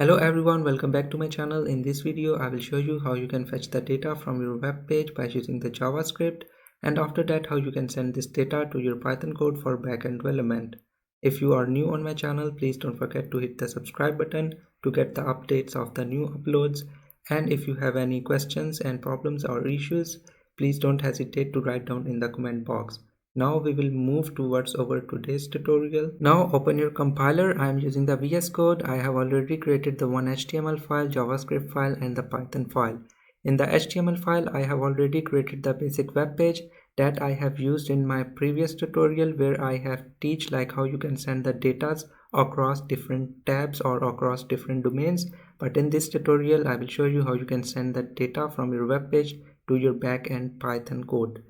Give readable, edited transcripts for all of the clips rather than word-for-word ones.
Hello everyone, welcome back to my channel. In this video, I will show you how you can fetch the data from your web page by using the JavaScript, and after that how you can send this data to your Python code for backend development. If you are new on my channel, please don't forget to hit the subscribe button to get the updates of the new uploads. And if you have any questions and problems or issues, please don't hesitate to write down in the comment box. Now we will move towards our today's tutorial. Now open your compiler. I am using the VS Code. I have already created the one HTML file, JavaScript file and the Python file. In the HTML file, I have already created the basic web page that I have used in my previous tutorial where I have teach like how you can send the data across different tabs or across different domains. But in this tutorial, I will show you how you can send the data from your web page to your backend Python code.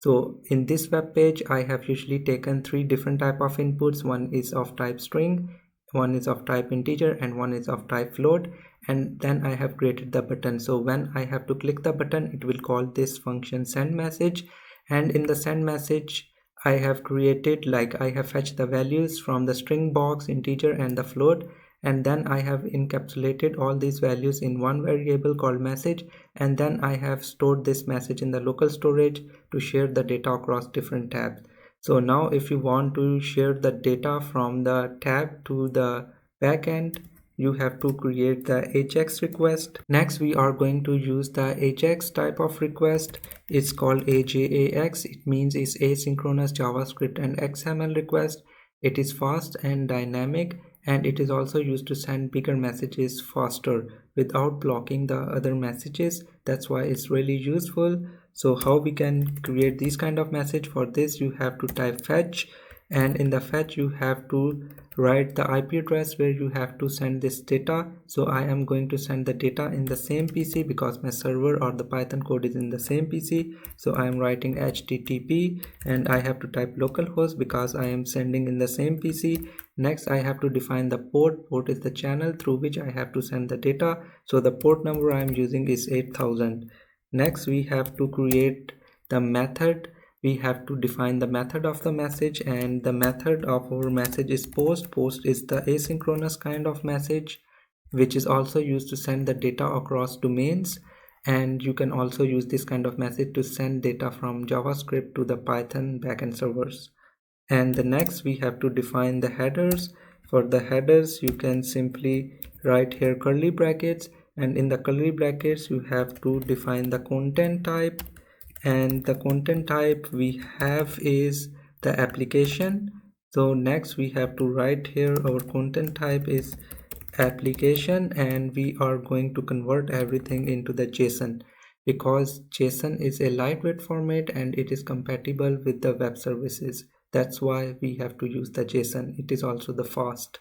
So in this web page, I have usually taken three different type of inputs. One is of type string, one is of type integer, and one is of type float. And then I have created the button. So when I have to click the button, it will call this function send message. And in the send message, I have created like I have fetched the values from the string box, integer, and the float. And then I have encapsulated all these values in one variable called message, and then I have stored this message in the local storage to share the data across different tabs. So now if you want to share the data from the tab to the backend, you have to create the AJAX request. Next we are going to use the AJAX type of request. It's called AJAX. It means it's asynchronous JavaScript and XML request. It is fast and dynamic, and it is also used to send bigger messages faster without blocking the other messages. That's why it's really useful. So how we can create this kind of message? For this you have to type fetch, and in the fetch you have to write the IP address where you have to send this data. So I am going to send the data in the same PC because my server or the Python code is in the same PC. So I am writing HTTP and I have to type localhost because I am sending in the same PC. Next I have to define the port. Port is the channel through which I have to send the data. So the port number I am using is 8000. Next we have to create the method. We have to define the method of the message, and the method of our message is post. Post is the asynchronous kind of message which is also used to send the data across domains, and you can also use this kind of message to send data from JavaScript to the Python backend servers. And the next we have to define the headers. For the headers you can simply write here curly brackets, and in the curly brackets you have to define the content type, and the content type we have is the application. So next we have to write here our content type is application, and we are going to convert everything into the JSON because JSON is a lightweight format and it is compatible with the web services. That's why we have to use the JSON. It is also the fast.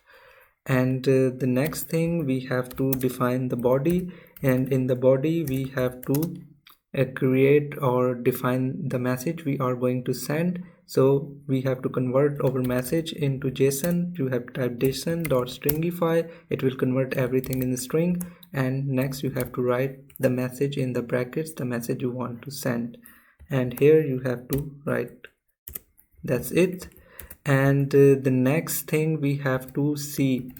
And the next thing we have to define the body, and in the body we have to create or define the message we are going to send. So we have to convert our message into JSON. You have to type JSON.stringify. It will convert everything in the string, and next you have to write the message in the brackets, the message you want to send, and here you have to write. That's it. And the next thing we have to see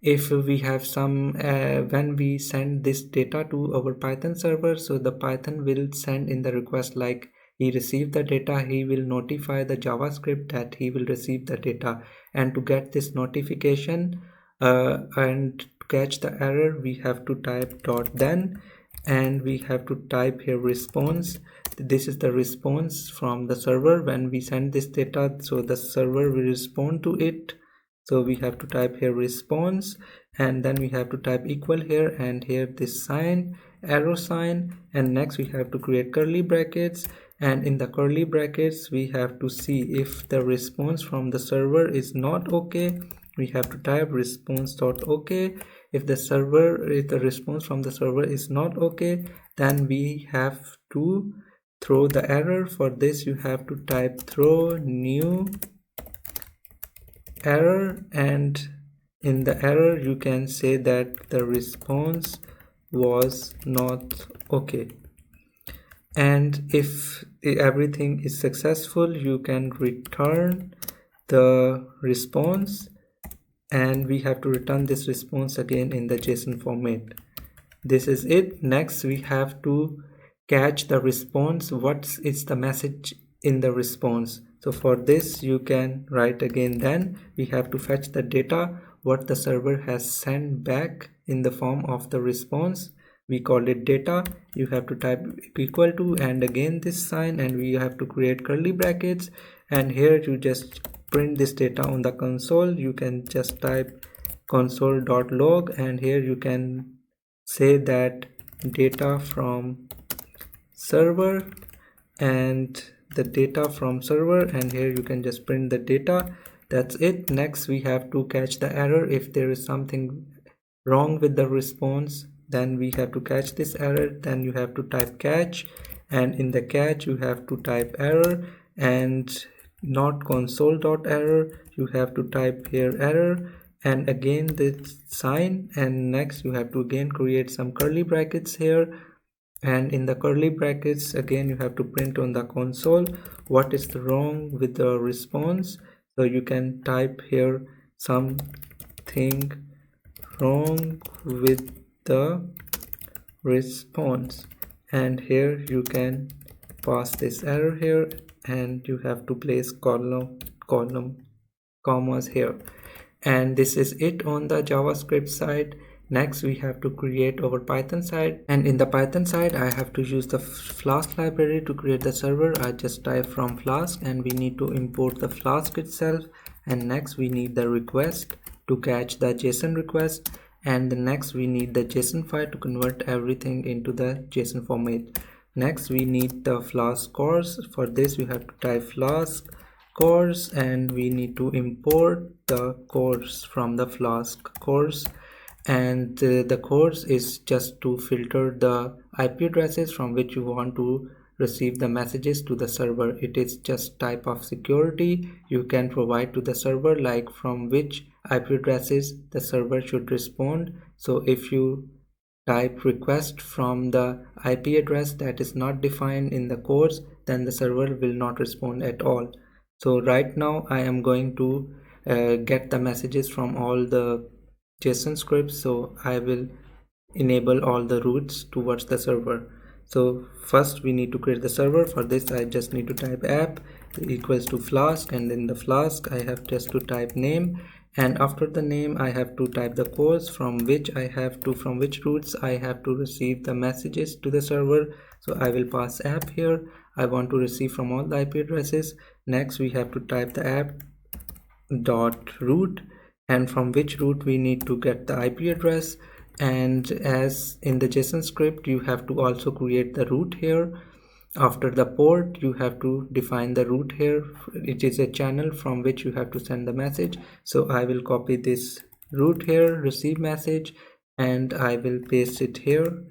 if we have some when we send this data to our Python server, so the Python will send in the request like he received the data, he will notify the JavaScript that he will receive the data. And to get this notification and to catch the error, we have to type .then, and we have to type here response. This is the response from the server when we send this data, so the server will respond to it. So we have to type here response, and then we have to type equal here, and here this sign, arrow sign, and next we have to create curly brackets, and in the curly brackets we have to see if the response from the server is not okay, we have to type response.okay. If the response from the server is not okay, then we have to throw the error. For this you have to type throw new error, and in the error you can say that the response was not okay. And if everything is successful, you can return the response, and we have to return this response again in the JSON format. This is it. Next we have to catch the response. What is the message in the response? So for this you can write again, then we have to fetch the data what the server has sent back in the form of the response. We call it data. You have to type equal to and again this sign, and we have to create curly brackets, and here you just print this data on the console. You can just type console.log, and here you can say that data from server and the data from server, and here you can just print the data. That's it. Next we have to catch the error. If there is something wrong with the response, then we have to catch this error. Then you have to type catch, and in the catch you have to type error and not console.error. You have to type here error and again this sign, and next you have to again create some curly brackets here, and in the curly brackets again you have to print on the console what is wrong with the response. So you can type here something wrong with the response, and here you can pass this error here, and you have to place column commas here. And this is it on the JavaScript side. Next we have to create our Python side, and in the Python side I have to use the flask library to create the server. I just type from flask, and we need to import the flask itself, and next we need the request to catch the JSON request, and the next we need the JSON file to convert everything into the JSON format. Next we need the flask course. For this we have to type flask course, and we need to import the course from the flask course, and the course is just to filter the IP addresses from which you want to receive the messages to the server. It is just type of security you can provide to the server, like from which IP addresses the server should respond. So if you type request from the IP address that is not defined in the course, then the server will not respond at all. So right now I am going to get the messages from all the JSON scripts, so I will enable all the routes towards the server. So first we need to create the server. For this I just need to type app equals to flask, and in the flask I have just to type name, and after the name I have to type the course from which routes I have to receive the messages to the server. So I will pass app here. I want to receive from all the IP addresses. Next we have to type the app dot route, and from which route we need to get the IP address, and as in the JSON script you have to also create the route here. After the port you have to define the route here. It is a channel from which you have to send the message. So I will copy this route here, receive message, and I will paste it here.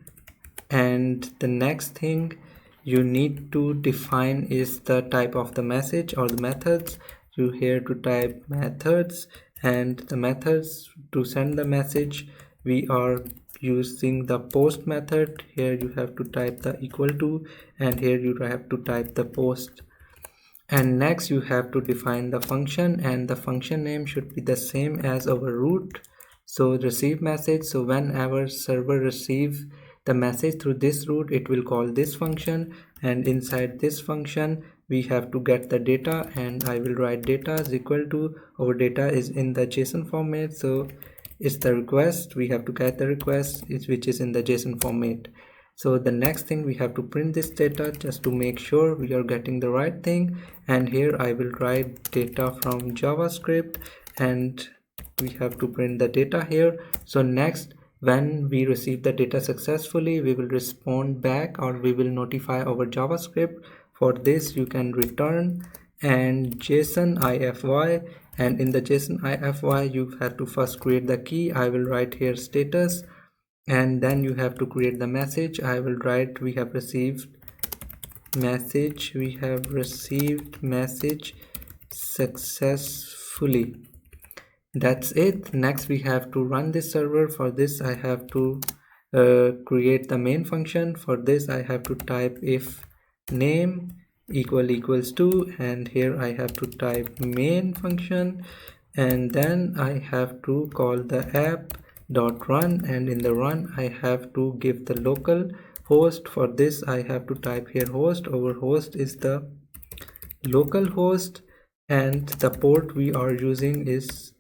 And the next thing you need to define is the type of the message or the methods. You here to type methods, and the methods to send the message we are using the post method. Here you have to type the equal to, and here you have to type the post. And next you have to define the function, and the function name should be the same as our route. So receive message, so whenever server receive the message through this route, it will call this function, and inside this function we have to get the data, and I will write data is equal to, our data is in the JSON format, so it's the request. We have to get the request which is in the JSON format. So the next thing we have to print this data just to make sure we are getting the right thing, and here I will write data from JavaScript, and we have to print the data here. So next, when we receive the data successfully, we will respond back, or we will notify our JavaScript. For this you can return and JSON ify, and in the JSON ify you have to first create the key. I will write here status, and then you have to create the message. I will write we have received message successfully. That's it. Next we have to run this server. For this I have to create the main function. For this I have to type if name equals to, and here I have to type main function, and then I have to call the app.run, and in the run I have to give the local host. For this I have to type here host. Our host is the local host and the port we are using is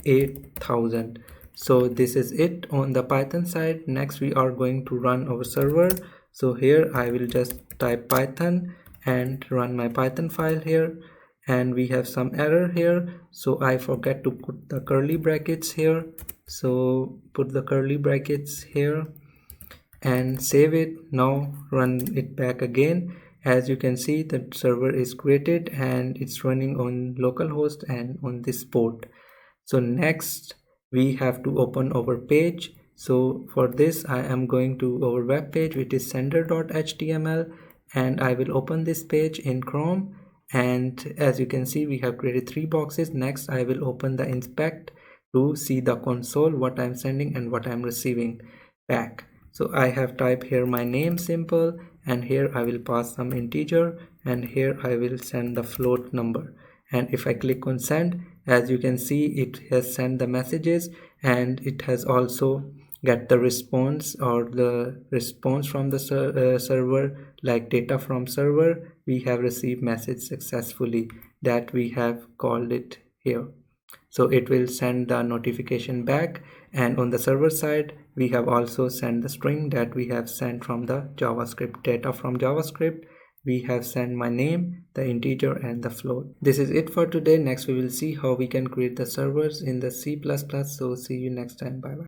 8000. So this is it on the Python side. Next we are going to run our server. So here I will just type Python and run my Python file here, and we have some error here, so I forget to put the curly brackets here. So put the curly brackets here and save it. Now run it back again. As you can see, the server is created and it's running on localhost and on this port. So next we have to open our page. So for this I am going to our web page, which is sender.html, and I will open this page in Chrome. And as you can see, we have created 3 boxes. Next I will open the inspect to see the console, what I'm sending and what I'm receiving back. So I have typed here my name simple, and here I will pass some integer, and here I will send the float number. And if I click on send, as you can see, it has sent the messages, and it has also get the response or the response from the server, like data from server. We have received message successfully, that we have called it here. So it will send the notification back, and on the server side we have also sent the string that we have sent from the JavaScript. Data from JavaScript, we have sent my name, the integer and the float. This is it for today. Next we will see how we can create the servers in the C++. So see you next time. Bye bye.